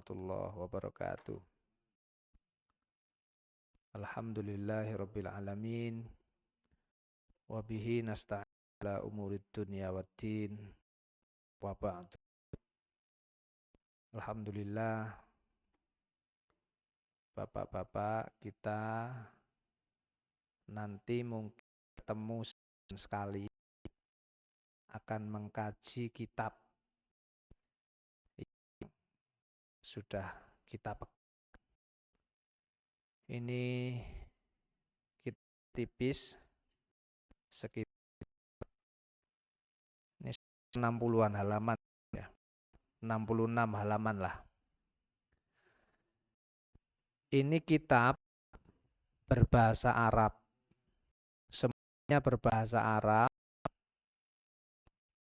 warahmatullahi wabarakatuh. Alhamdulillahirabbil alamin. Wa bihi nasta'in ala umurid dunya waddin. Wa ba'du. Alhamdulillah, Bapak-bapak, kita nanti mungkin ketemu sekali akan mengkaji kitab sudah kita ini tipis sekitar ini 60-an halaman ya. 66 halaman lah. Ini kitab berbahasa Arab. Semuanya berbahasa Arab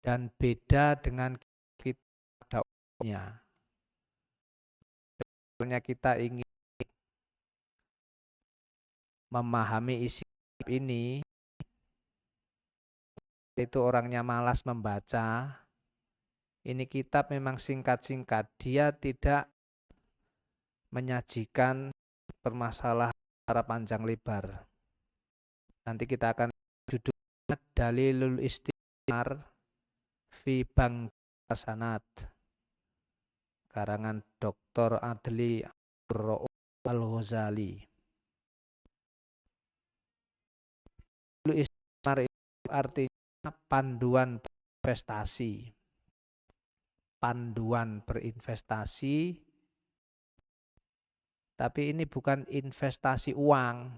dan beda dengan kitab pada umumnya. Sebenarnya kita ingin memahami isi kitab ini, itu orangnya malas membaca. Ini kitab memang singkat-singkat, dia tidak menyajikan permasalahan secara panjang lebar. Nanti kita akan judulnya Dalilul Istimar fi Bang Hasanat, karangan Dr. Adli Al-Ghazali. Dalilul Istimar itu artinya panduan berinvestasi. Panduan berinvestasi, tapi ini bukan investasi uang,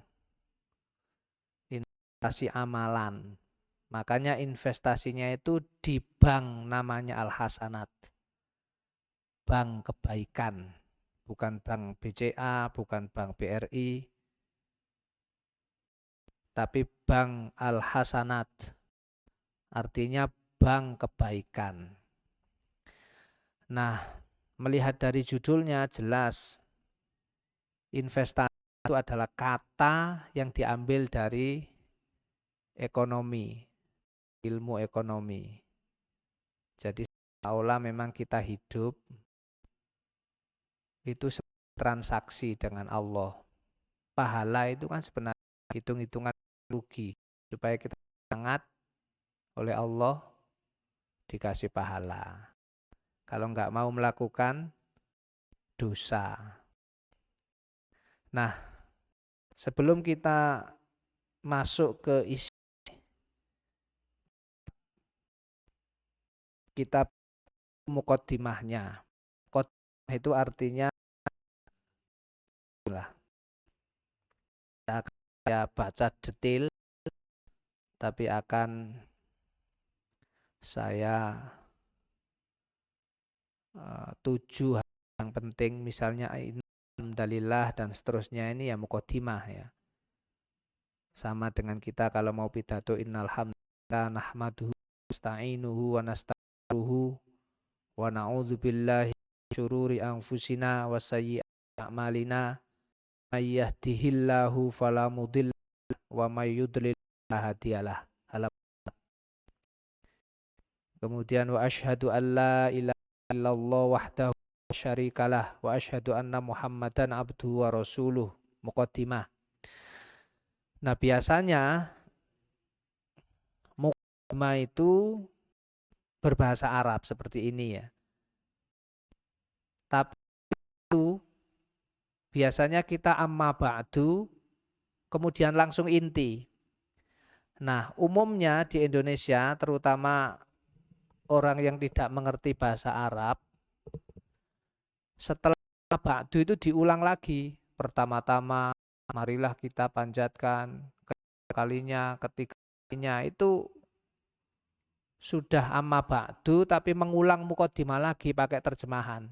investasi amalan. Makanya investasinya itu di bank namanya Al-Hasanat. Bank kebaikan, bukan bank BCA, bukan bank BRI, tapi bank Al-Hasanat, artinya bank kebaikan. Nah, melihat dari judulnya jelas investasi itu adalah kata yang diambil dari ekonomi, ilmu ekonomi. Jadi seolah memang kita hidup itu transaksi dengan Allah. Pahala itu kan sebenarnya hitung-hitungan rugi. Supaya kita sangat oleh Allah dikasih pahala. Kalau nggak mau melakukan dosa. Nah, sebelum kita masuk ke isi kitab muqaddimahnya. Muqaddimah itu artinya lah. Saya baca detail, tapi akan saya tujuh yang penting, misalnya alhamdulillah dan seterusnya, ini ya muqaddimah ya. Sama dengan kita kalau mau pidato innal hamdalillah nahmaduhu nasta'inuhu wa nastaghfiruhu wa na'udzubillahi min syururi anfusina wa sayyi'ati a'malina may yahdihillahu fala mudhill wa may yudlil fala hadiyalah. Kemudian wa asyhadu an la ilaha illallah wahdahu la syarikalah wa asyhadu anna Muhammadan abduhu wa rasuluh. Muqaddimah. Nah, biasanya muqaddimah itu berbahasa Arab seperti ini ya. Tapi itu biasanya kita amma ba'du kemudian langsung inti. Nah, umumnya di Indonesia terutama orang yang tidak mengerti bahasa Arab, setelah ba'du itu diulang lagi. Pertama-tama marilah kita panjatkan, kalinya, ketiga kalinya, itu sudah amma ba'du tapi mengulang muqaddimah lagi pakai terjemahan.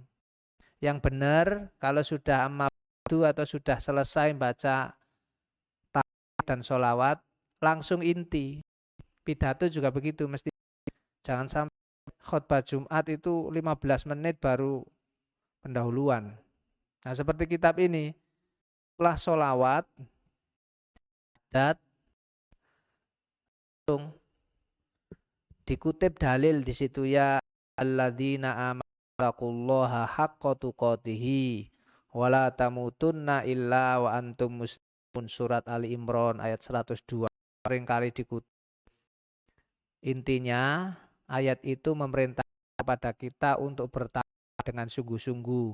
Yang benar kalau sudah amma ba'du atau sudah selesai baca tahmid dan sholawat langsung inti. Pidato juga begitu, mesti jangan sampai khutbah Jumat itu 15 menit baru pendahuluan. Nah, seperti kitab ini, setelah sholawat dan dikutip dalil di situ ya alladzina amanu taqullaha haqqa tuqatih wa la tamutunna illa wa antum muslimun. Surat Ali Imran ayat 102. Seringkali dikutip. Intinya ayat itu memerintah kepada kita untuk bertakwa dengan sungguh-sungguh.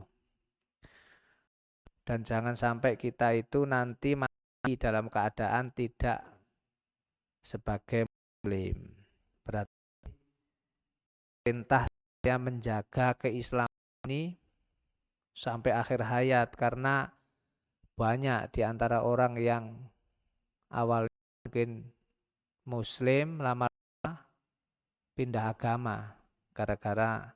Dan jangan sampai kita itu nanti mati dalam keadaan tidak sebagai muslim. Berarti perintah saya menjaga keislaman ini sampai akhir hayat, karena banyak di antara orang yang awalnya mungkin muslim lama-lama pindah agama gara-gara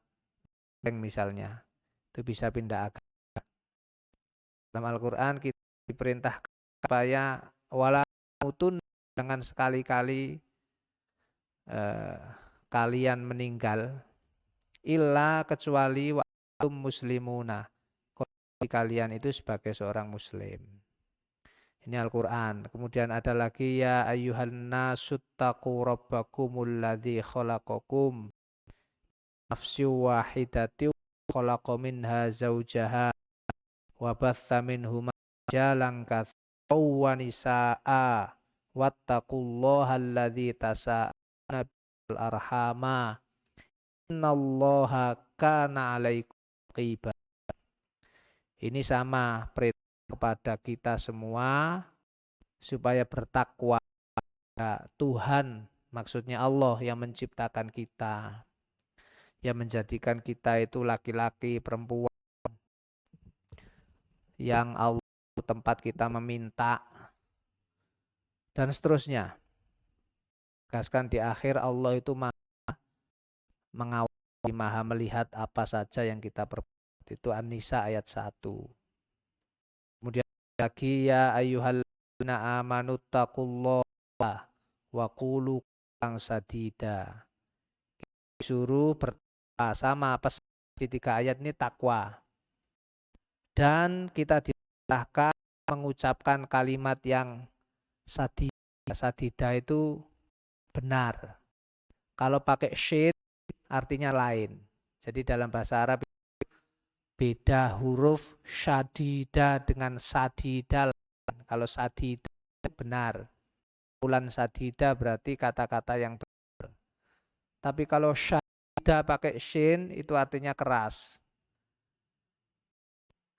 misalnya itu bisa pindah agama. Dalam Al-Quran kita diperintahkan supaya wala mutun, jangan sekali-kali kalian meninggal illa kecuali wa antum muslimuna, kalian itu sebagai seorang muslim. Ini Al-Quran. Kemudian ada lagi ya ayyuhan nasuttaqu rabbakumul ladzi khalaqakum nafsin wahidatin khalaqa minha zawjaha wa batha minhuma rijalan katsiran wa nisaa wattaqullaha alladzi tasaaluna bil arhama innallaha kana 'alaikum raqiba. Ini sama perintah kepada kita semua supaya bertakwa kepada Tuhan, maksudnya Allah yang menciptakan kita, yang menjadikan kita itu laki-laki, perempuan, yang Allah tempat kita meminta, dan seterusnya. Tegaskan di akhir Allah itu maha mengawasi, maha melihat apa saja yang kita perbuat. Itu An-Nisa ayat 1. Kemudian lagi ya ayyuhalladzina amanu taqullaha wa qulu qawlan sadida. Disuruh bertakwa, sama pesan di 3 ayat ini takwa. Dan kita diperintahkan mengucapkan kalimat yang sadida. Sadida itu benar. Kalau pakai syin artinya lain. Jadi dalam bahasa Arab beda huruf syadida dengan sadida. Kalau sadida benar, ulan sadida berarti kata-kata yang benar. Tapi kalau syadida pakai shin itu artinya keras.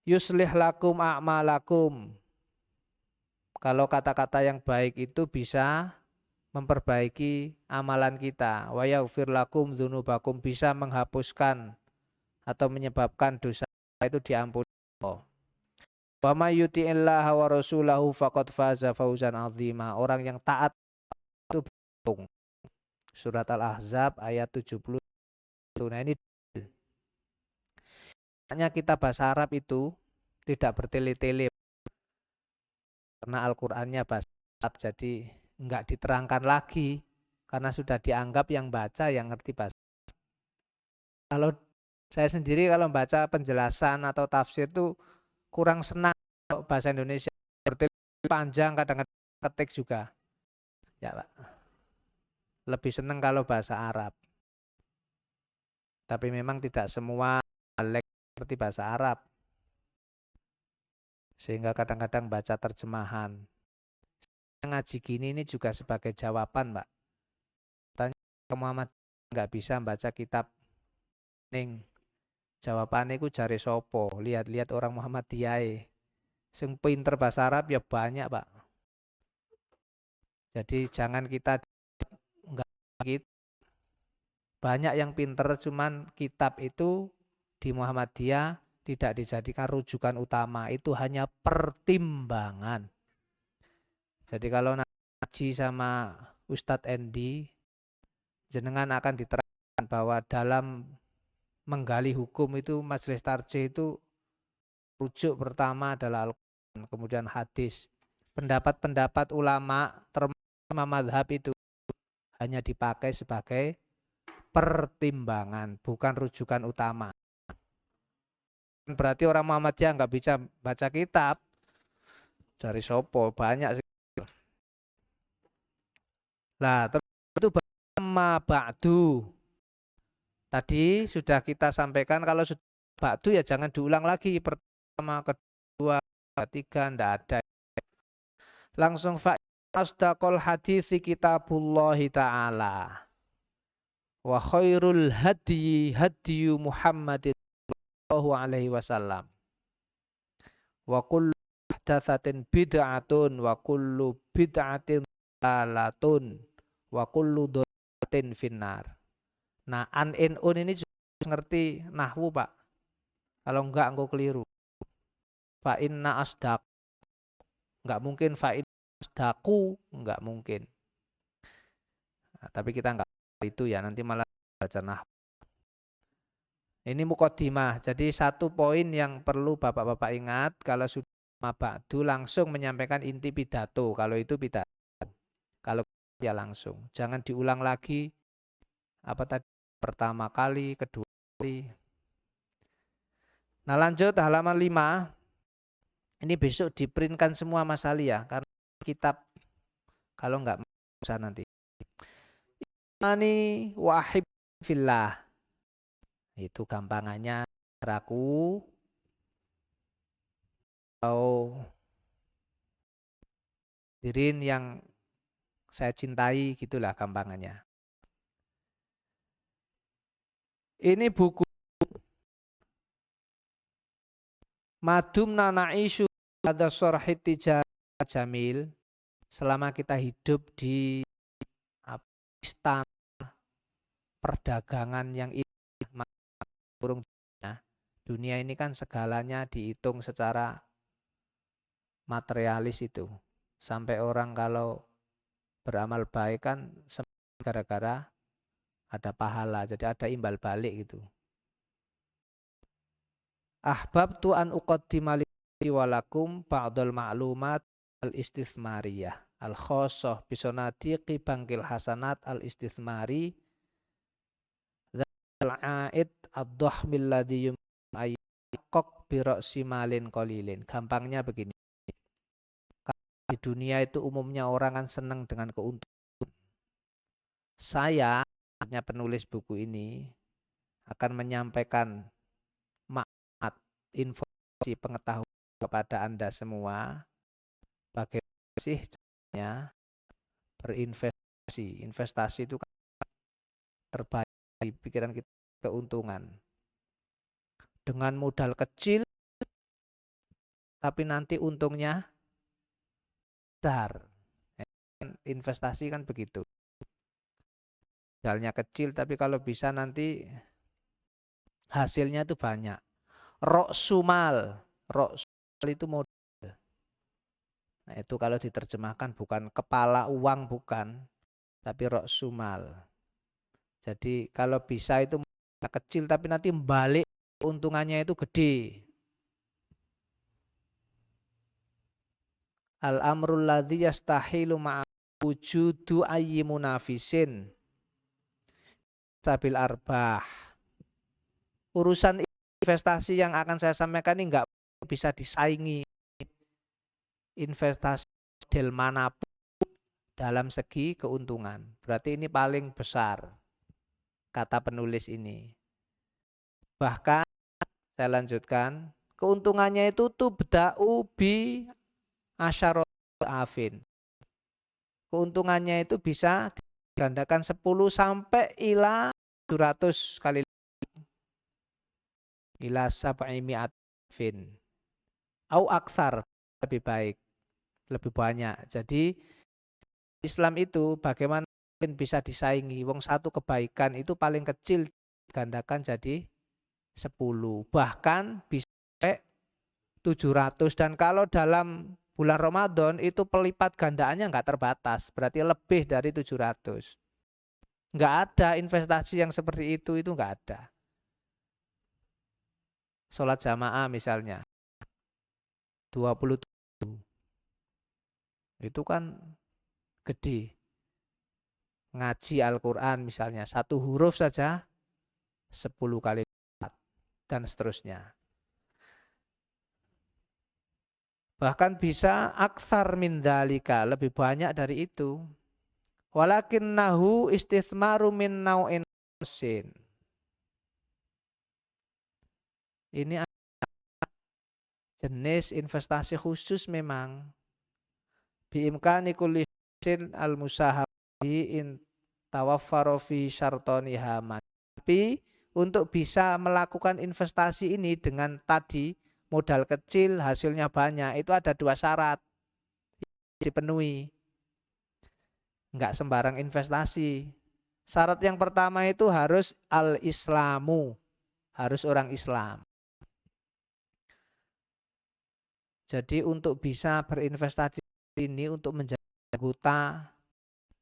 Yuslih lakum a'malakum. Kalau kata-kata yang baik itu bisa memperbaiki amalan kita. Wa yaghfir lakum dzunubakum, bisa menghapuskan atau menyebabkan dosa itu diampuni Allah. Wa may yuti'illaha wa rasulahu faqad faza fawzan 'azima. Orang yang taat itu beruntung. Surat Al-Ahzab ayat 70. Nah ini hanya kita bahasa Arab itu tidak bertele-tele karena Al-Qur'annya bahasa Arab, jadi enggak diterangkan lagi karena sudah dianggap yang baca yang ngerti bahasa Arab. Kalau saya sendiri kalau baca penjelasan atau tafsir itu kurang senang kalau bahasa Indonesia, panjang, kadang-kadang ketik juga. Ya, Pak. Lebih senang kalau bahasa Arab. Tapi memang tidak semua balik seperti bahasa Arab. Sehingga kadang-kadang baca terjemahan. Ngaji gini ini juga sebagai jawaban, Pak. Tanya ke Muhammad nggak bisa baca kitab ning. Jawabannya ku jare sopo, lihat-lihat orang Muhammadiyah. Sing pinter bahasa Arab ya banyak, Pak. Jadi jangan kita enggak gitu. Banyak yang pinter, cuman kitab itu di Muhammadiyah tidak dijadikan rujukan utama, itu hanya pertimbangan. Jadi kalau ngaji sama Ustadz Endi, jenengan akan diterangkan bahwa dalam menggali hukum itu majelis tarjih itu rujuk pertama adalah Al-Quran, kemudian hadis. Pendapat-pendapat ulama termasuk mazhab itu hanya dipakai sebagai pertimbangan, bukan rujukan utama. Berarti orang Muhammadiyah nggak bisa baca kitab. Cari sopo banyak sih. Lah terus itu amma ba'du. Tadi sudah kita sampaikan kalau sudah ba'du ya jangan diulang lagi. Pertama, kedua, ketiga, ndak ada. Langsung asdaqul haditsi kitabullahi ta'ala. Wa khairul hadiyu Muhammadin sallallahu alaihi wasallam. Wa kullu muhdatsatin bid'atun wa kullu bid'atin dalalatun wa kullu dhalatin finnar. Nah, an in un ini juga ngerti nahwu, Pak. Kalau enggak engkau keliru. Fa inna asdaq. Enggak mungkin fa inna asdaqu, enggak mungkin. Nah, tapi kita enggak itu ya, nanti malah baca nahwu. Ini muqaddimah. Jadi satu poin yang perlu Bapak-bapak ingat, kalau sudah ba'du langsung menyampaikan inti pidato. Kalau itu pidato. Kalau ya langsung. Jangan diulang lagi apa tadi pertama kali, kedua kali. Nah, lanjut halaman 5. Ini besok diprintkan semua Mas Ali ya, karena kitab kalau enggak bisa nanti. Imani wahib fillah. Itu gampangannya raku atau dirin yang saya cintai, gitulah gampangannya. Ini buku Madumna Na'ishu ada Sorhit Tijarah Jamil. Selama kita hidup di istana perdagangan yang dunia ini kan segalanya dihitung secara materialis itu. Sampai orang kalau beramal baik kan gara-gara ada pahala, jadi ada imbal balik gitu. Ahbabtu an uqaddima li walakum ba'dal ma'lumat al-istithmariyah al-khosoh bisonadiqi bangkil hasanat al-istithmari al-a'id ad-dhahmil ladhi yum'ayyakok biroksi malin kolilin. Gampangnya begini. Di dunia itu umumnya orang kan senang dengan keuntungan. Saya, penulis buku ini, akan menyampaikan informasi pengetahuan kepada Anda semua bagaimana sih caranya berinvestasi. Investasi itu kan terbaik di pikiran kita, keuntungan. Dengan modal kecil tapi nanti untungnya besar. Investasi kan begitu. Modalnya kecil tapi kalau bisa nanti hasilnya itu banyak. Roksumal itu modal. Nah, itu kalau diterjemahkan bukan kepala uang, bukan, tapi roksumal. Jadi kalau bisa itu kecil tapi nanti balik keuntungannya itu gede. Al-amrul ladzi yastahilu ma'a wujudu ayyi munafisin sabil arbah. Urusan investasi yang akan saya sampaikan ini enggak bisa disaingi investasi model manapun dalam segi keuntungan. Berarti ini paling besar, kata penulis ini. Bahkan saya lanjutkan, keuntungannya itu tubda'u bi asyarot afin. Keuntungannya itu bisa digandakan 10 sampai ila 700 kali ila sab'i mi'atin au aksar, lebih baik, lebih banyak. Jadi Islam itu bagaimana bisa disaingi. Wong satu kebaikan itu paling kecil digandakan jadi 10, bahkan bisa 700. Dan kalau dalam bulan Ramadan itu pelipat gandaannya enggak terbatas, berarti lebih dari 700. Enggak ada investasi yang seperti itu enggak ada. Sholat jamaah misalnya 27 itu kan gede. Ngaji Al-Quran misalnya 1 huruf saja 10 kali dan seterusnya. Bahkan bisa aktsar min dzalika, lebih banyak dari itu. Walakinnahu istitsmaru min nau'in sin. Ini jenis investasi khusus memang. Biimkani kulli syai'in al-musahabi in tawaffaro fi syartoniha. Tapi untuk bisa melakukan investasi ini dengan tadi modal kecil hasilnya banyak, itu ada 2 syarat dipenuhi. Enggak sembarang investasi. Syarat yang pertama itu harus al-islamu, harus orang Islam. Jadi untuk bisa berinvestasi ini, untuk menjadi anggota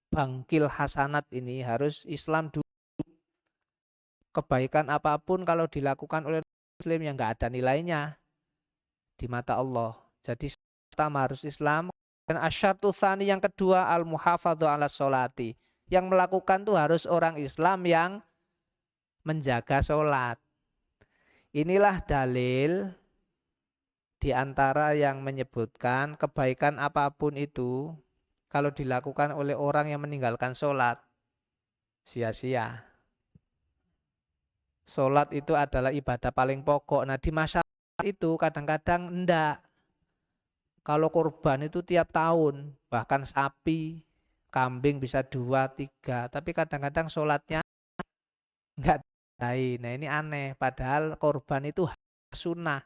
bangkil hasanat ini harus Islam dulu. Kebaikan apapun kalau dilakukan oleh Muslim yang enggak ada nilainya di mata Allah. Jadi pertama harus Islam. Dan asyartu tsani yang kedua al-muhafadhu ala sholati. Yang melakukan tuh harus orang Islam yang menjaga sholat. Inilah dalil di antara yang menyebutkan kebaikan apapun itu kalau dilakukan oleh orang yang meninggalkan sholat, sia-sia. Sholat itu adalah ibadah paling pokok. Nah di masyarakat itu kadang-kadang enggak. Kalau kurban itu tiap tahun, bahkan sapi, kambing bisa 2, 3. Tapi kadang-kadang sholatnya enggak. Nah ini aneh. Padahal kurban itu sunnah.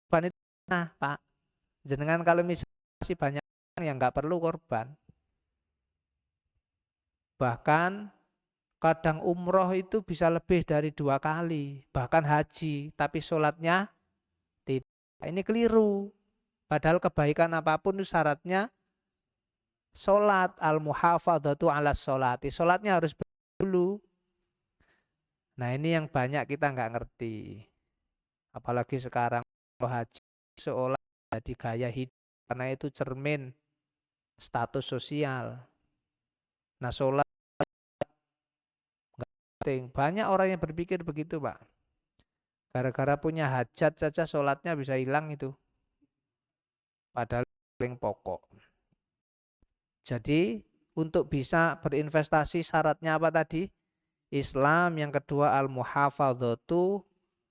Kurban itu sunnah, Pak. Jenengan kalau misalnya masih banyak orang yang enggak perlu kurban. Bahkan kadang umroh itu bisa lebih dari 2 kali. Bahkan haji. Tapi sholatnya tidak. Ini keliru. Padahal kebaikan apapun itu syaratnya sholat, al-muhafadhatu ala sholati. Sholatnya harus dulu. Nah ini yang banyak kita nggak ngerti. Apalagi sekarang haji seolah jadi gaya hidup. Karena itu cermin status sosial. Nah sholat nggak penting. Banyak orang yang berpikir begitu, Pak. Gara-gara punya hajat saja sholatnya bisa hilang itu. Padahal paling pokok. Jadi untuk bisa berinvestasi syaratnya apa tadi? Islam, yang kedua al-muhafadzatu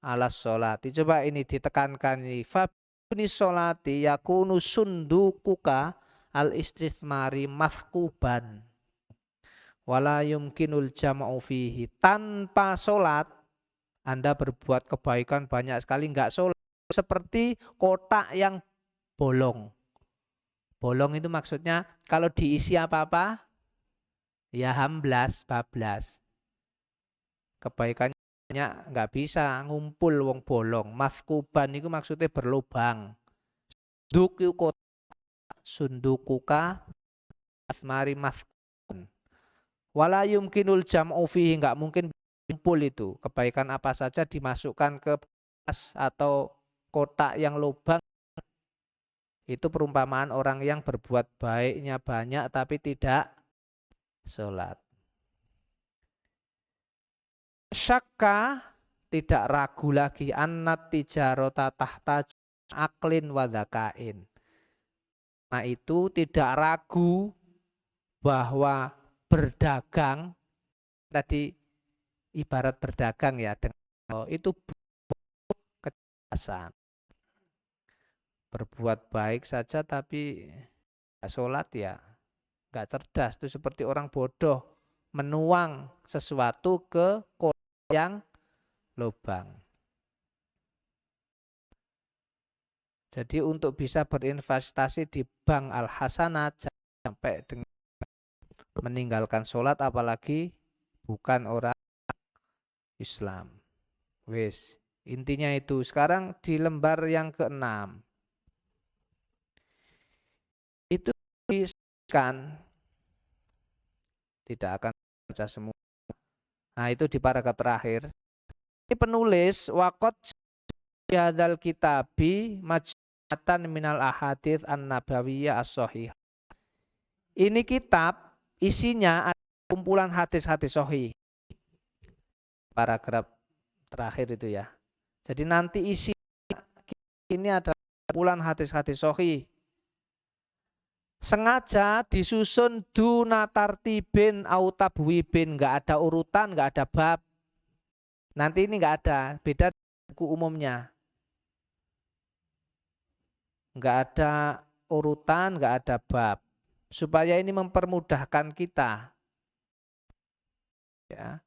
ala sholati. Coba ini ditekankan ini. Fabni sholati yakunu sundukuka al-istithmari mathkuban. Wala yumkinul jama'u fihi. Tanpa sholat Anda berbuat kebaikan banyak sekali, enggak sholat. Seperti kotak yang bolong. Bolong itu maksudnya kalau diisi apa-apa ya hamblas, bablas. Kebaikannya nggak bisa ngumpul wong bolong. Mathkuban itu maksudnya berlubang. Sundukuka asmari mathkun. Wala yumkinul jam'u fihi, nggak mungkin kumpul itu. Kebaikan apa saja dimasukkan ke tas atau kotak yang lubang. Itu perumpamaan orang yang berbuat baiknya banyak tapi tidak sholat. Syakka, tidak ragu lagi, annat tijarota tahta aklin wadakain. Nah itu tidak ragu bahwa berdagang, tadi ibarat berdagang ya, itu kecerdasan. Berbuat baik saja tapi gak sholat ya gak cerdas. Itu seperti orang bodoh menuang sesuatu ke kotak yang lubang. Jadi untuk bisa berinvestasi di bank Al-Hasanah sampai dengan meninggalkan sholat, apalagi bukan orang Islam. Wes, intinya itu. Sekarang di lembar yang ke-6. Itu kan tidak akan baca semua. Nah itu di paragraf terakhir. Ini penulis waqat hadzal kitabi majmu'atan minal ahadits an-nabawiyyah as-shahih. Ini kitab isinya ada kumpulan hadis-hadis sahih. Paragraf terakhir itu ya. Jadi nanti isi ini ada kumpulan hadis-hadis sahih. Sengaja disusun duna tartibin au tabwibin, enggak ada urutan, enggak ada bab. Nanti ini enggak ada, beda buku umumnya. nggak ada urutan, nggak ada bab, supaya ini mempermudahkan kita. Ya.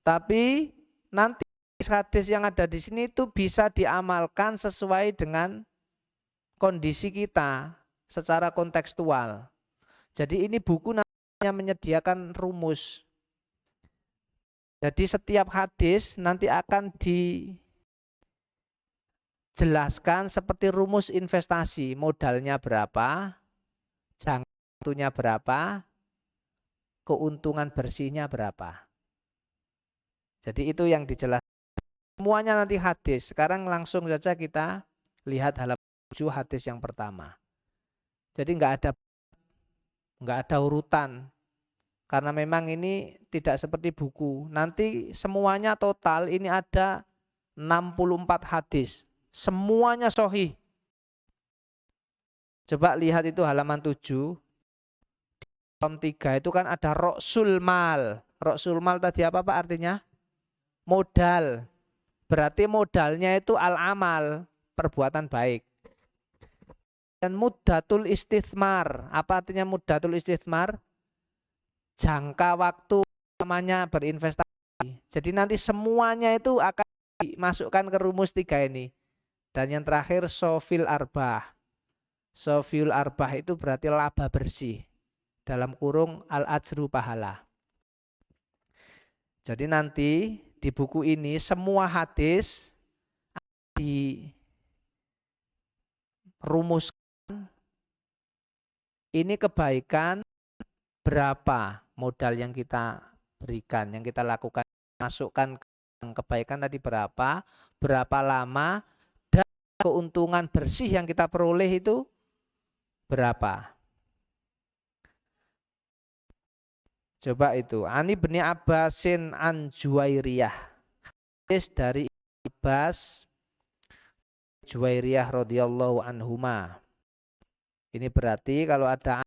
Tapi nanti hadis yang ada di sini itu bisa diamalkan sesuai dengan kondisi kita secara kontekstual. Jadi ini buku namanya menyediakan rumus. Jadi setiap hadis nanti akan dijelaskan seperti rumus investasi, modalnya berapa, jangka waktunya berapa, keuntungan bersihnya berapa. Jadi itu yang dijelaskan. Semuanya nanti hadis. Sekarang langsung saja kita lihat halaman 7 hadis yang pertama. Jadi nggak ada urutan. Karena memang ini tidak seperti buku. Nanti semuanya total ini ada 64 hadis. Semuanya sahih. Coba lihat itu halaman 7. Kolom 3 itu kan ada roksul mal. Roksul mal tadi apa Pak artinya? Modal. Berarti modalnya itu al-amal, perbuatan baik. Dan muddatul istithmar. Apa artinya muddatul istithmar? Jangka waktu namanya berinvestasi. Jadi nanti semuanya itu akan dimasukkan ke rumus 3 ini. Dan yang terakhir sofil arbah. Sofil arbah itu berarti laba bersih. Dalam kurung al-ajru pahala. Jadi nanti di buku ini semua hadis dirumuskan ini kebaikan berapa modal yang kita berikan, yang kita lakukan, masukkan kebaikan tadi berapa lama, dan keuntungan bersih yang kita peroleh itu berapa. Coba itu. Ani bin Abbasin an Juwairiyah. Hadis dari Abbas Juwairiyah radhiyallahu anhuma. Ini berarti kalau ada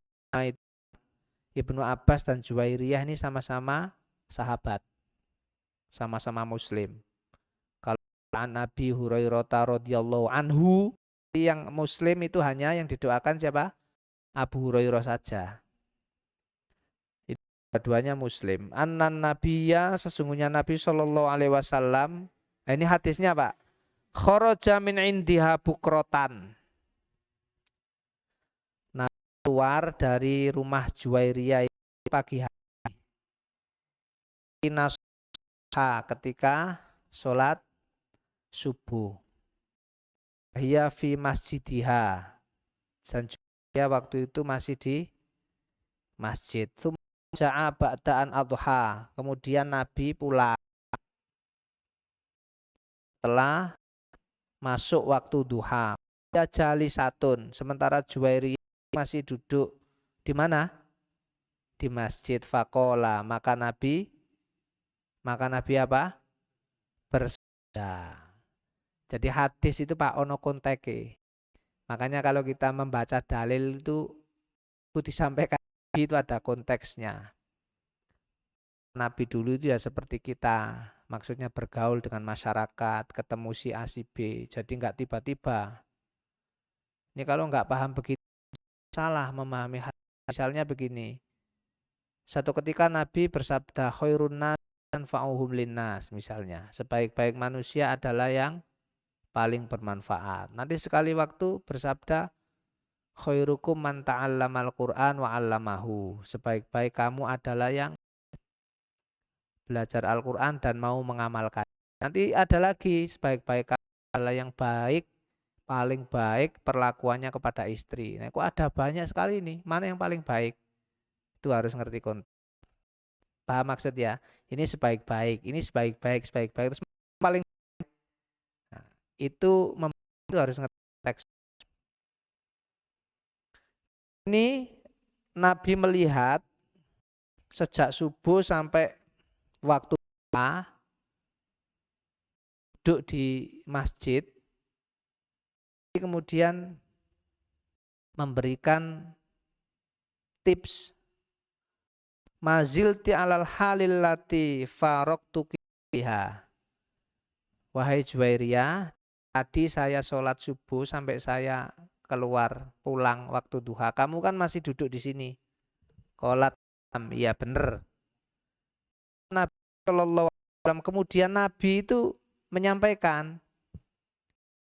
Ibnu Abbas dan Juwairiyah ini sama-sama sahabat. Sama-sama muslim. Kalau Nabi Hurairah radhiyallahu anhu, yang muslim itu hanya yang didoakan siapa? Abu Hurairah saja. Keduanya muslim. Annan nabiyya, sesungguhnya Nabi sallallahu alaihi wasallam. Nah, ini hadisnya Pak. Kharaja min indiha bukrotan. Nah, keluar dari rumah Juwairiyah pagi hari. Ketika sholat subuh. Hiya fi masjidiha. Dan Juwairiyah waktu itu masih di masjid. Ja'a ba'da'an adha. Kemudian Nabi pulang setelah masuk waktu duha. Ya jalisatun. Sementara Juwairiyah masih duduk di mana? Di masjid. Faqala. Maka Nabi apa? Bersabda. Jadi hadis itu Pak ono konteke. Makanya kalau kita membaca dalil itu disampaikan itu ada konteksnya. Nabi dulu itu ya seperti kita, maksudnya bergaul dengan masyarakat, ketemu si A si B, jadi nggak tiba-tiba. Ini kalau nggak paham begitu salah memahami hadis. Misalnya begini, satu ketika Nabi bersabda khairun nas anfa'uhum linnas, misalnya sebaik-baik manusia adalah yang paling bermanfaat. Nanti sekali waktu bersabda khairukum man ta'allamal Qur'an wa 'allamahu. Sebaik-baik kamu adalah yang belajar Al-Qur'an dan mau mengamalkan. Nanti ada lagi sebaik-baik kamu adalah yang baik, paling baik perlakuannya kepada istri. Nah, kok ada banyak sekali nih. Mana yang paling baik? Itu harus ngerti konteks. Paham maksud ya? Ini sebaik-baik, ini sebaik-baik, sebaik-baik terus paling nah, itu harus ngerti konteks. Ini Nabi melihat sejak subuh sampai waktu duduk di masjid, kemudian memberikan tips mazilti alal halil lati faraqtu biha. Wahai Juwairiyah, tadi saya sholat subuh sampai saya keluar pulang waktu duha. Kamu kan masih duduk di sini. Qolat, iya bener. Nabi Shallallahu Alaihi Wasallam, kemudian Nabi itu menyampaikan,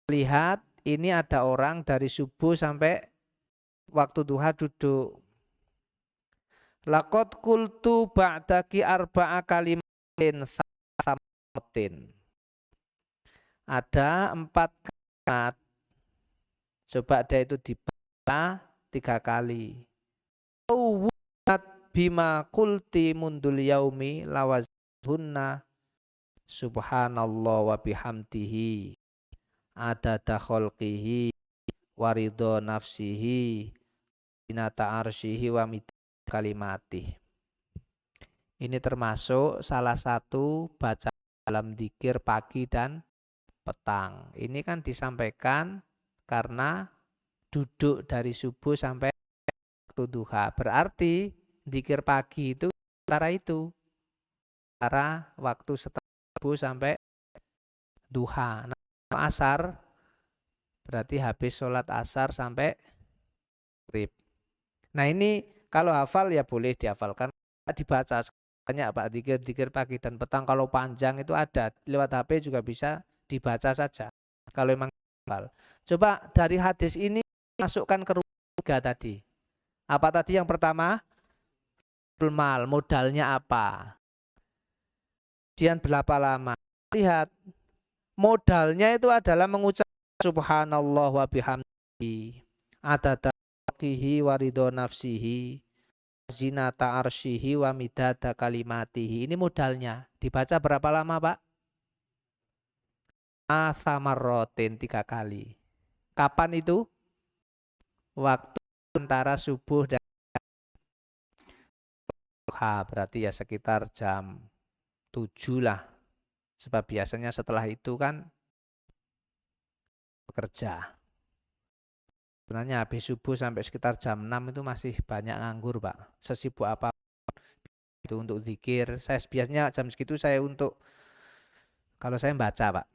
lihat ini ada orang dari subuh sampai waktu duha duduk. Laqad qultu ba'daki arba'a kalimatin samatin. Ada 4 kalimat. Coba dia itu dibaca 3 kali. Bima qulti mundul yaumi lawazhunna subhanallah wa bihamdihi adada khalqihi waridho nafsihi binata arsyihi wa mid kalimatih. Ini termasuk salah satu baca dalam dzikir pagi dan petang. Ini kan disampaikan karena duduk dari subuh sampai waktu duha. Berarti dzikir pagi itu antara waktu setelah subuh sampai duha. Nah, asar berarti habis sholat asar sampai maghrib. Nah ini kalau hafal ya boleh dihafalkan, dibaca banyak Pak, dzikir pagi dan petang. Kalau panjang itu ada lewat HP juga bisa dibaca saja kalau memang hafal. Coba dari hadis ini masukkan ke rukun 3 tadi. Apa tadi yang pertama? Mal, modalnya apa? Kemudian berapa lama? Lihat, modalnya itu adalah mengucap subhanallah wa bihamdihi adada khalqihi wa ridho nafsihi zinata arsyihi wa midada kalimatihi. Ini modalnya. Dibaca berapa lama, Pak? Asamarrotin 3 kali. Kapan itu? Waktu antara subuh dan duha, berarti ya sekitar jam 7 lah. Sebab biasanya setelah itu kan bekerja. Sebenarnya habis subuh sampai sekitar jam 6 itu masih banyak nganggur, Pak. Sesibuk apa itu untuk zikir. Saya biasanya jam segitu saya kalau saya baca, Pak.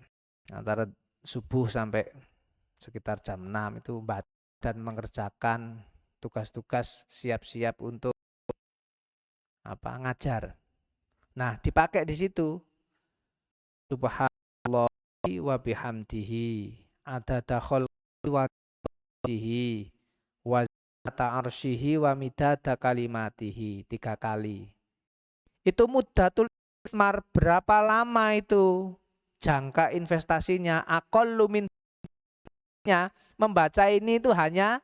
Antara subuh sampai sekitar jam 6 itu baca dan mengerjakan tugas-tugas siap-siap untuk ngajar. Nah, dipakai di situ. Subhanallah wa bihamdihi adada khalqihi wa nafsihi wa zinata arsyihi wa midada kalimatihi 3 kali. Itu muddatul istimar, berapa lama itu jangka investasinya? Aqallu min membaca ini itu hanya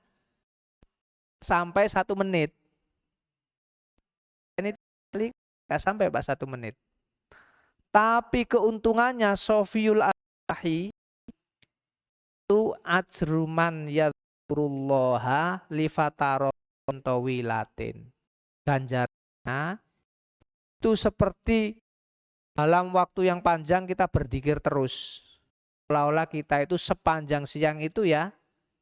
sampai 1 menit. Ini nggak sampai Pak 1 menit. Tapi keuntungannya Sofiul Ahi itu ajruman yadzurullaha lifataron tawilatin. Ganjarnya itu seperti dalam waktu yang panjang kita berzikir terus. Seolah-olah kita itu sepanjang siang itu ya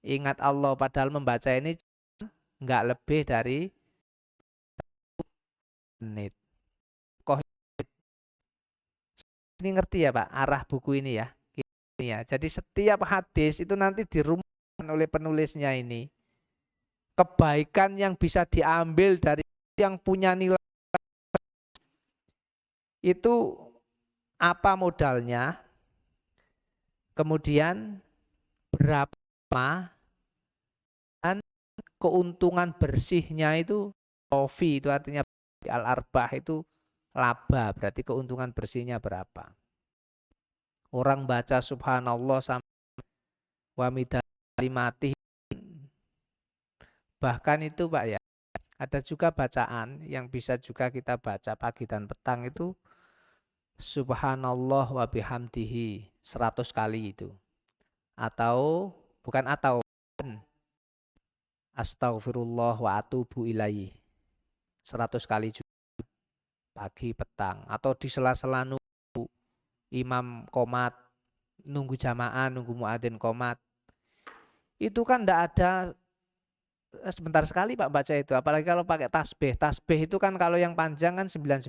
ingat Allah, padahal membaca ini nggak lebih dari menit. Ini ngerti ya Pak arah buku ini ya. Ini ya. Jadi setiap hadis itu nanti dirumuskan oleh penulisnya ini. Kebaikan yang bisa diambil dari yang punya nilai itu apa modalnya, kemudian berapa dan keuntungan bersihnya itu sofi, itu artinya al-arbah itu laba, berarti keuntungan bersihnya berapa. Orang baca subhanallah sampai wa midhalimati, bahkan itu Pak ya, ada juga bacaan yang bisa juga kita baca pagi dan petang itu subhanallah wa bihamdihi 100 kali itu. Atau bukan atau astaghfirullah wa atubu ilaihi 100 kali juga pagi petang, atau di sela-sela nunggu imam qomat, nunggu jamaah, nunggu muadzin qomat. Itu kan enggak ada sebentar sekali Pak baca itu, apalagi kalau pakai tasbih. Tasbih itu kan kalau yang panjang kan 99,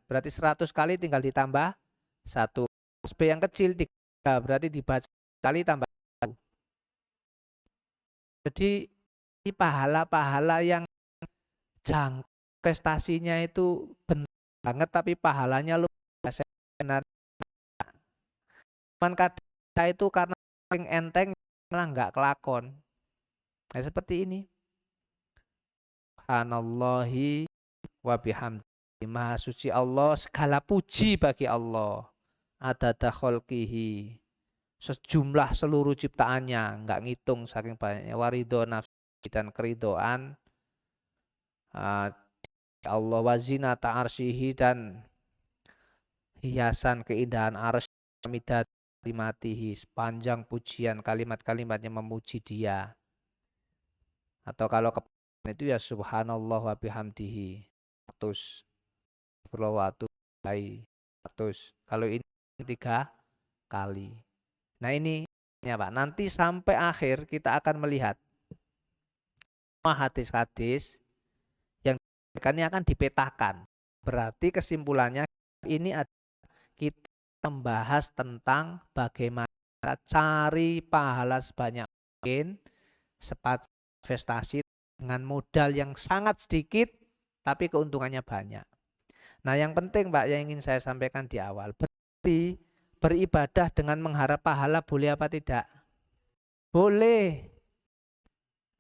berarti 100 kali tinggal ditambah 1. Tasbih yang kecil 3, berarti dibaca kali tambah 1. Jadi pahala-pahala yang prestasinya itu benar banget tapi pahalanya lu benar. Cuman kadang kita itu karena paling enteng malah nggak kelakon. Nah, seperti ini. Subhanallahi wa bihamdihi. Maha suci Allah, segala puji bagi Allah. Adada kholqihi. Sejumlah seluruh ciptaannya, nggak ngitung saking banyaknya. Waridho nafsi dan keridoan Allah, wazina ta'arsyihi dan hiasan keindahan arsy, midat kalimatihi, sepanjang pujian kalimat-kalimatnya memuji dia. Atau kalau itu ya subhanallah wa bihamdihi 100, berlawatu 100. Kalau ini 3 kali. Nah ini ya Pak, nanti sampai akhir kita akan melihat semua hadis-hadis yang akan dipetakan. Berarti kesimpulannya ini kita membahas tentang bagaimana cari pahala sebanyak mungkin, investasi dengan modal yang sangat sedikit tapi keuntungannya banyak. Nah yang penting Pak yang ingin saya sampaikan di awal, berarti beribadah dengan mengharap pahala boleh apa tidak? Boleh.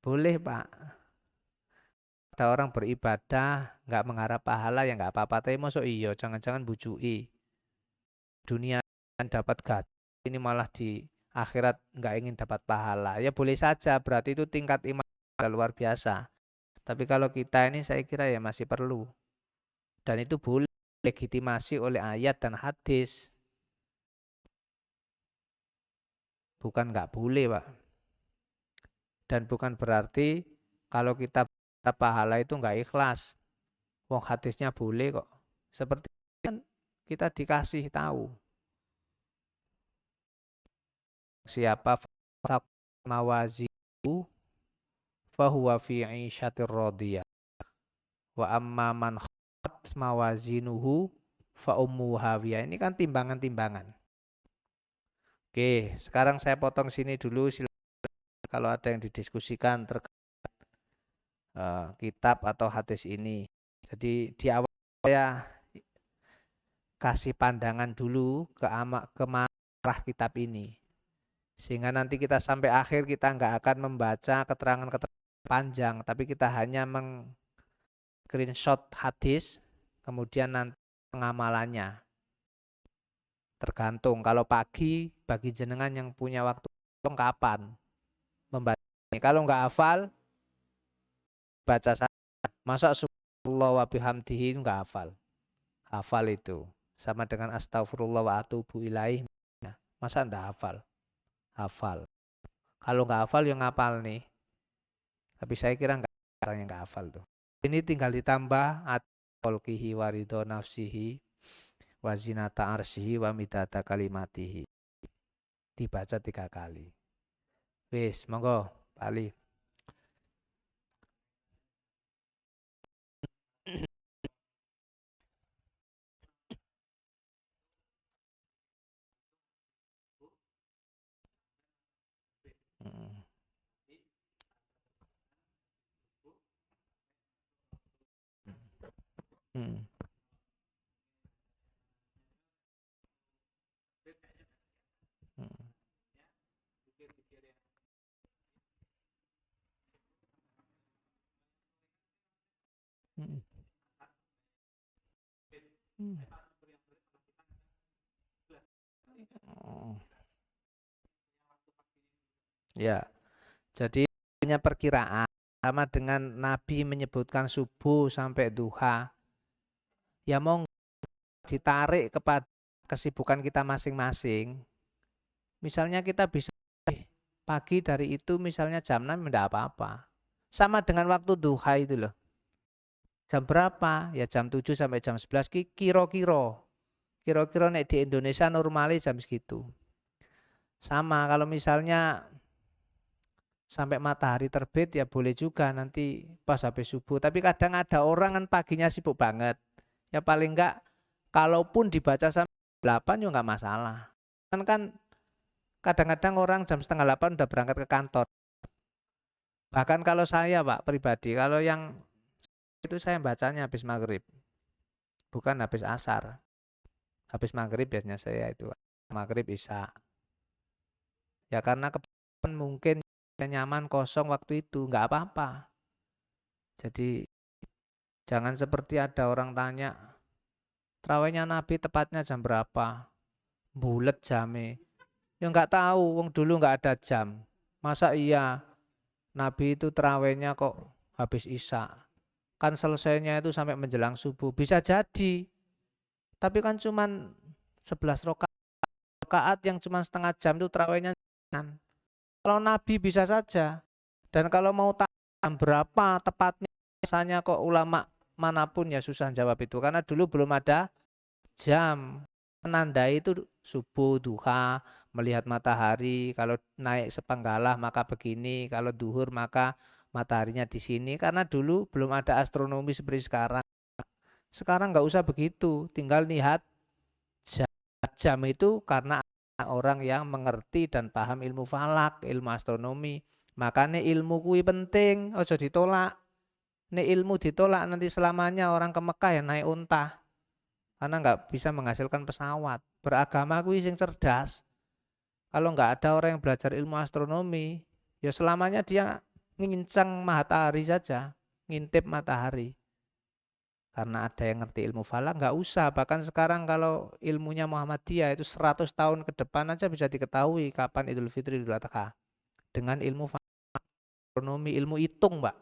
Boleh Pak. Ada orang beribadah nggak mengharap pahala ya nggak apa-apa, tapi masuk iya jangan-jangan bujui dunia dapat gaji ini malah di akhirat nggak ingin dapat pahala, ya boleh saja, berarti itu tingkat iman luar biasa. Tapi kalau kita ini saya kira ya masih perlu, dan itu boleh legitimasi oleh ayat dan hadis, bukan nggak boleh Pak. Dan bukan berarti kalau kita pahala itu nggak ikhlas, wong hadisnya boleh kok, seperti kan kita dikasih tahu siapa mawazihu fahuwa fi 'isyatir radiyah wa amma man khat mawazinuhu fa ummu hawiyah. Ini kan timbangan-timbangan. Oke, sekarang saya potong sini dulu, silakan kalau ada yang didiskusikan terkait kitab atau hadis ini. Jadi di awal saya kasih pandangan dulu ke marah kitab ini. Sehingga nanti kita sampai akhir kita nggak akan membaca keterangan-keterangan panjang, tapi kita hanya screenshot hadis, kemudian nanti pengamalannya. Tergantung, kalau pagi bagi jenengan yang punya waktu kapan membaca. Kalau nggak hafal, baca saja. Masa subhanallah wa bihamdihi itu nggak hafal. Hafal itu. Sama dengan astagfirullah wa atubu ilaih. Masa nggak hafal? Hafal. Kalau nggak hafal, yang ngapal nih. Tapi saya kira nggak, orang yang nggak hafal tuh. Ini tinggal ditambah at-tolkihi waridho nafsihi wazinata arsyihi wa midata kalimatihi. Dibaca 3 kali. Wis, monggo, Pak Ali. Hmm. Hmm. Hmm. Hmm. Oh. Ya, jadi punya perkiraan sama dengan Nabi menyebutkan subuh sampai duha. Ya mau ditarik kepada kesibukan kita masing-masing. Misalnya kita bisa pagi dari itu misalnya jam 6 tidak apa-apa. Sama dengan waktu duha itu loh. Jam berapa? Ya jam 7 sampai jam 11 kira-kira. Kira-kira nek di Indonesia normalnya jam segitu. Sama kalau misalnya sampai matahari terbit ya boleh juga nanti pas habis subuh. Tapi kadang ada orang kan paginya sibuk banget. Ya paling enggak kalaupun dibaca sampai 8 ya enggak masalah. Kan kadang-kadang orang jam setengah 8 udah berangkat ke kantor. Bahkan kalau saya Pak pribadi, kalau yang itu saya bacanya habis maghrib, bukan habis asar. Habis maghrib biasanya saya itu maghrib isya. Ya karena kebetulan mungkin nyaman kosong waktu itu nggak apa-apa. Jadi jangan seperti ada orang tanya, terawihnya Nabi tepatnya jam berapa? Bulet jamnya. Ya nggak tahu, wong dulu nggak ada jam. Masa iya Nabi itu terawihnya kok habis isya? Kan selesainya itu sampai menjelang subuh. Bisa jadi. Tapi kan cuman 11 rakaat yang cuma setengah jam itu terawihnya. Kalau Nabi bisa saja. Dan kalau mau jam berapa tepatnya, misalnya kok ulama manapun ya susah jawab itu. Karena dulu belum ada jam. Menandai itu subuh, duha, melihat matahari. Kalau naik sepenggalah maka begini. Kalau duhur maka mataharinya di sini. Karena dulu belum ada astronomi seperti sekarang. Sekarang nggak usah begitu. Tinggal lihat jam, jam itu karena orang yang mengerti dan paham ilmu falak, ilmu astronomi. Makanya ilmu kui penting, ojo ditolak. Nek ilmu ditolak nanti selamanya orang ke Mekah ya naik unta. Karena nggak bisa menghasilkan pesawat. Beragama kui sing cerdas. Kalau nggak ada orang yang belajar ilmu astronomi, ya selamanya dia ngincang matahari saja, ngintip matahari. Karena ada yang ngerti ilmu falak, nggak usah. Bahkan sekarang kalau ilmunya Muhammadiyah itu 100 tahun ke depan aja bisa diketahui kapan Idul Fitri, Idul Adha. Dengan ilmu astronomi, ilmu hitung, Mbak.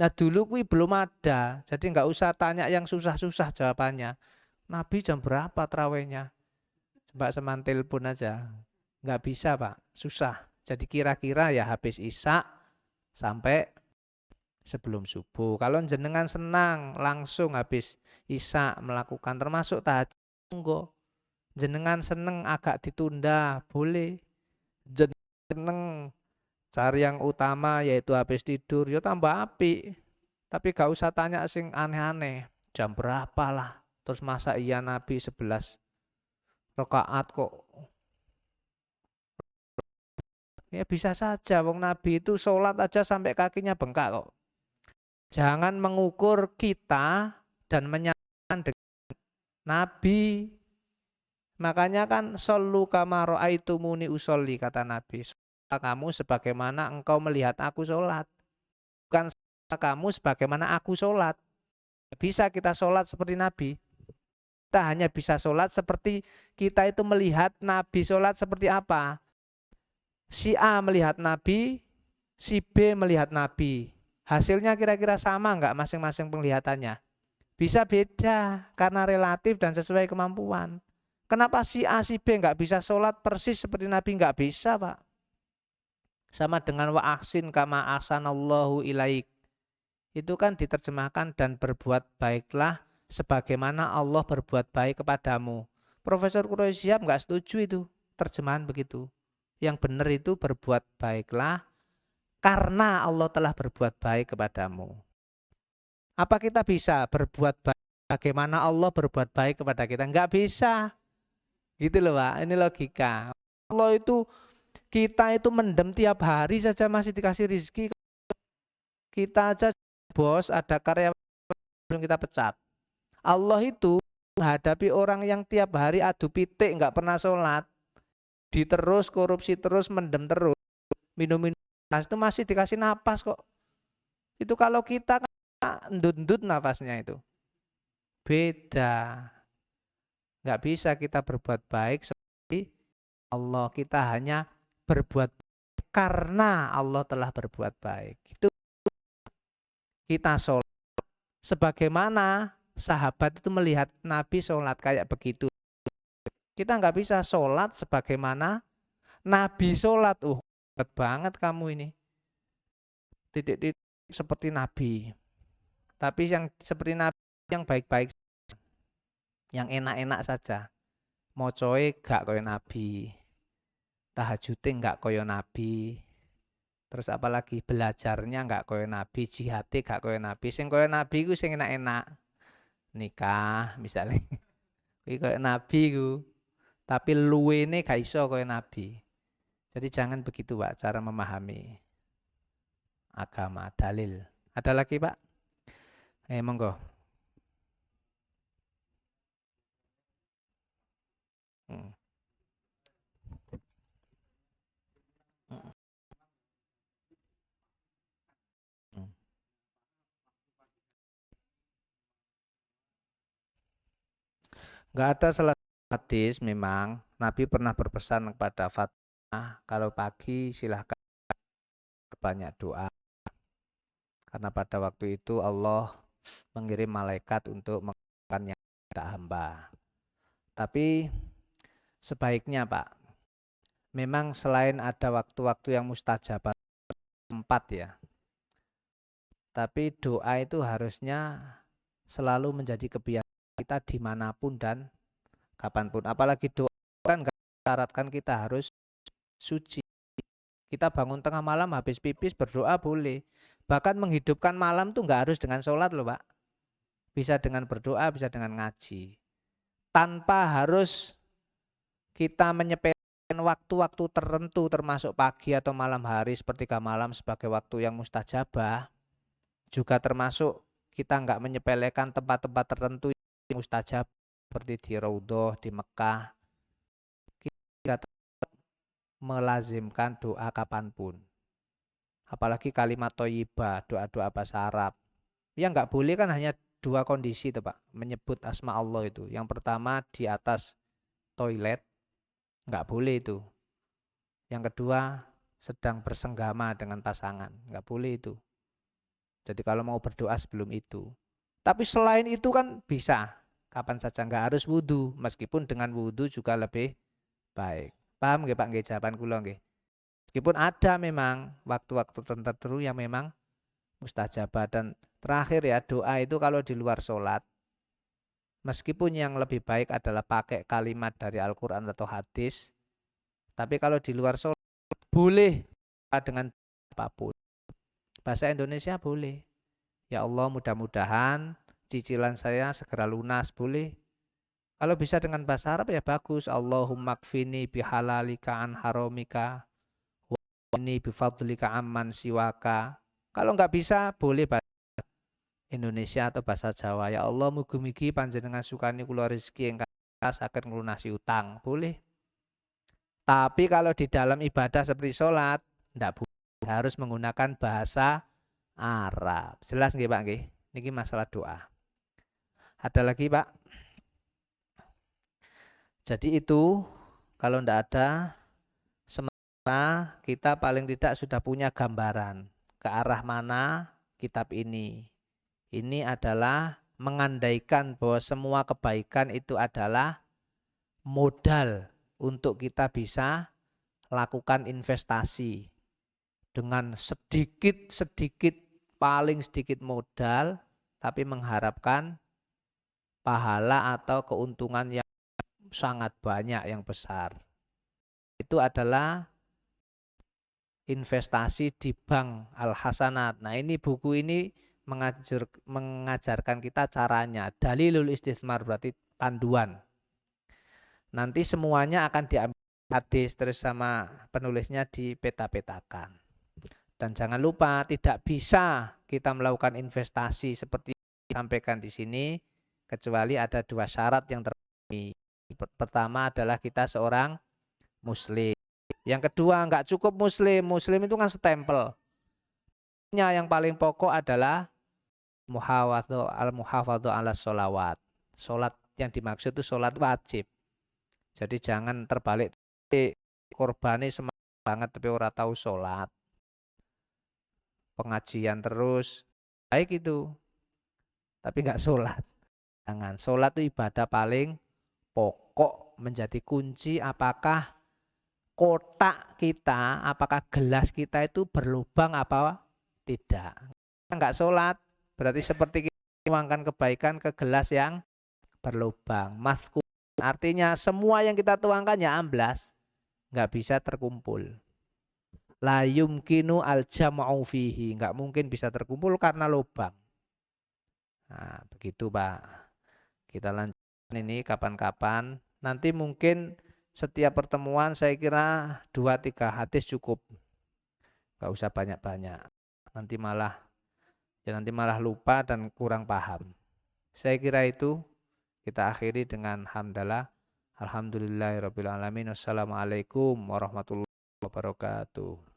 Nah dulu kui belum ada, jadi nggak usah tanya yang susah-susah jawabannya. Nabi jam berapa terawihnya? Mbak semantil pun aja. Nggak bisa Pak, susah. Jadi kira-kira ya habis isya sampai sebelum subuh. Kalau jenengan senang langsung habis isya melakukan termasuk tahajud, monggo. Jenengan seneng agak ditunda, boleh. Jenengan seneng cari yang utama yaitu habis tidur, ya tambah api. Tapi gak usah tanya sing aneh-aneh. Jam berapa lah? Terus masa iya Nabi 11 rakaat kok? Ya bisa saja, wong Nabi itu sholat aja sampai kakinya bengkak kok. Jangan mengukur kita dan menyamakan dengan Nabi. Makanya kan shollu kama ra'aitumuni usolli kata Nabi. Sholat kamu sebagaimana engkau melihat aku sholat. Bukan kamu sebagaimana aku sholat. Bisa kita sholat seperti Nabi. Kita hanya bisa sholat seperti kita itu melihat Nabi sholat seperti apa. Si A melihat Nabi, si B melihat Nabi. Hasilnya kira-kira sama nggak masing-masing penglihatannya? Bisa beda karena relatif dan sesuai kemampuan. Kenapa si A, si B nggak bisa sholat persis seperti Nabi? Nggak bisa Pak. Sama dengan wa ahsin kama ahsanallahu ilaik. Itu kan diterjemahkan dan berbuat baiklah sebagaimana Allah berbuat baik kepadamu. Profesor Quraisy Shihab nggak setuju itu terjemahan begitu. Yang benar itu berbuat baiklah karena Allah telah berbuat baik kepadamu. Apa kita bisa berbuat baik bagaimana Allah berbuat baik kepada kita? Enggak bisa. Gitu loh Pak, ini logika. Allah itu, kita itu mendem tiap hari saja masih dikasih rezeki. Kita aja bos ada karyawan belum kita pecat. Allah itu menghadapi orang yang tiap hari adu pitik nggak pernah sholat, diterus korupsi terus mendem terus minum-minum itu masih dikasih napas kok. Itu kalau kita kan ndut-ndut napasnya itu beda. Nggak bisa kita berbuat baik seperti Allah. Kita hanya berbuat karena Allah telah berbuat baik. Itu kita sholat sebagaimana sahabat itu melihat Nabi sholat kayak begitu. Kita nggak bisa sholat sebagaimana Nabi sholat. Hebat banget kamu ini. Titik-titik seperti Nabi. Tapi yang seperti Nabi yang baik-baik, yang enak-enak saja. Mocoe gak koyo Nabi. Tahajudnya gak koyo Nabi. Terus apalagi belajarnya gak koyo Nabi, jihadnya gak koyo Nabi. Sing koyo Nabi ku sing enak-enak. Nikah misalnya. Kuwi koyo Nabi ku. Tapi luwene gak iso koyo Nabi. Jadi jangan begitu Pak cara memahami. agama, dalil. Ada lagi Pak? Monggo. Hmm. Hmm. Hmm. Nggak ada salah hadis memang Nabi pernah berpesan kepada Fatimah kalau pagi silahkan banyak doa karena pada waktu itu Allah mengirim malaikat untuk mengakan yang tidak hamba. Tapi sebaiknya Pak, memang selain ada waktu-waktu yang mustajab tempat ya, tapi doa itu harusnya selalu menjadi kebiasaan kita dimanapun dan kapanpun. Apalagi doa kan nggak syaratkan kita harus suci. Kita bangun tengah malam habis pipis berdoa boleh. Bahkan menghidupkan malam tuh nggak harus dengan sholat loh Pak. Bisa dengan berdoa, bisa dengan ngaji. Tanpa harus kita menyepelekan waktu-waktu tertentu termasuk pagi atau malam hari sepertiga malam sebagai waktu yang mustajabah. Juga termasuk kita nggak menyepelekan tempat-tempat tertentu yang mustajab seperti di Raudhah, di Mekah. Kita melazimkan doa kapanpun. Apalagi kalimat thayyibah, doa-doa bahasa Arab. Yang nggak boleh kan hanya dua kondisi itu Pak, menyebut asma Allah itu. Yang pertama di atas toilet, nggak boleh itu. Yang kedua sedang bersenggama dengan pasangan, nggak boleh itu. Jadi kalau mau berdoa sebelum itu. Tapi selain itu kan bisa, kapan saja nggak harus wudhu, meskipun dengan wudhu juga lebih baik. Paham nggih Pak nggih jawaban kula nggih? Meskipun ada memang waktu-waktu tertentu yang memang mustajabah dan terakhir ya doa itu kalau di luar sholat meskipun yang lebih baik adalah pakai kalimat dari Al-Quran atau hadis tapi kalau di luar sholat boleh dengan apapun bahasa Indonesia boleh ya Allah mudah-mudahan cicilan saya segera lunas boleh kalau bisa dengan bahasa Arab ya bagus Allahumma kfini bihalalika an haramika wa ini bifadlika amman siwaka kalau nggak bisa boleh Indonesia atau bahasa Jawa ya Allah mugi-mugi panjenengan sukani kula rezeki ingkang saged nglunasi utang boleh tapi kalau di dalam ibadah seperti sholat ndak boleh harus menggunakan bahasa Arab jelas nggih Pak nggih niki masalah doa ada lagi Pak jadi itu kalau ndak ada sementara kita paling tidak sudah punya gambaran ke arah mana kitab ini adalah mengandaikan bahwa semua kebaikan itu adalah modal untuk kita bisa lakukan investasi dengan sedikit paling sedikit modal tapi mengharapkan pahala atau keuntungan yang sangat banyak yang besar. Itu adalah investasi di Bank Al Hasanat. Nah, ini buku ini mengajarkan kita caranya. Dalilul Istismar berarti panduan. Nanti semuanya akan diambil hadis terus sama penulisnya dipeta-petakan. Dan jangan lupa tidak bisa kita melakukan investasi seperti disampaikan di sini kecuali ada dua syarat yang terpenuhi. Pertama adalah kita seorang muslim. Yang kedua nggak cukup muslim. Muslim itu kan stempel. Yang paling pokok adalah al-muhafadhu ala sholawat. Sholat yang dimaksud itu sholat wajib. Jadi jangan terbalik korbani semangat banget tapi ora tahu sholat. Pengajian terus baik itu. Tapi nggak sholat. Jangan. Sholat itu ibadah paling pokok menjadi kunci apakah kotak kita, apakah gelas kita itu berlubang apa tidak. Kita nggak sholat berarti seperti kita menuangkan kebaikan ke gelas yang berlubang. Mathku artinya semua yang kita tuangkan ya amblas, nggak bisa terkumpul. La yumkinu al jam'u fihi, nggak mungkin bisa terkumpul karena lubang. Nah, begitu Pak. Kita lanjutkan ini kapan-kapan. Nanti mungkin setiap pertemuan saya kira 2-3 hadis cukup. Nggak usah banyak-banyak. nanti malah lupa dan kurang paham. Saya kira itu kita akhiri dengan hamdalah. Alhamdulillahirabbil alamin. Wassalamualaikum warahmatullahi wabarakatuh.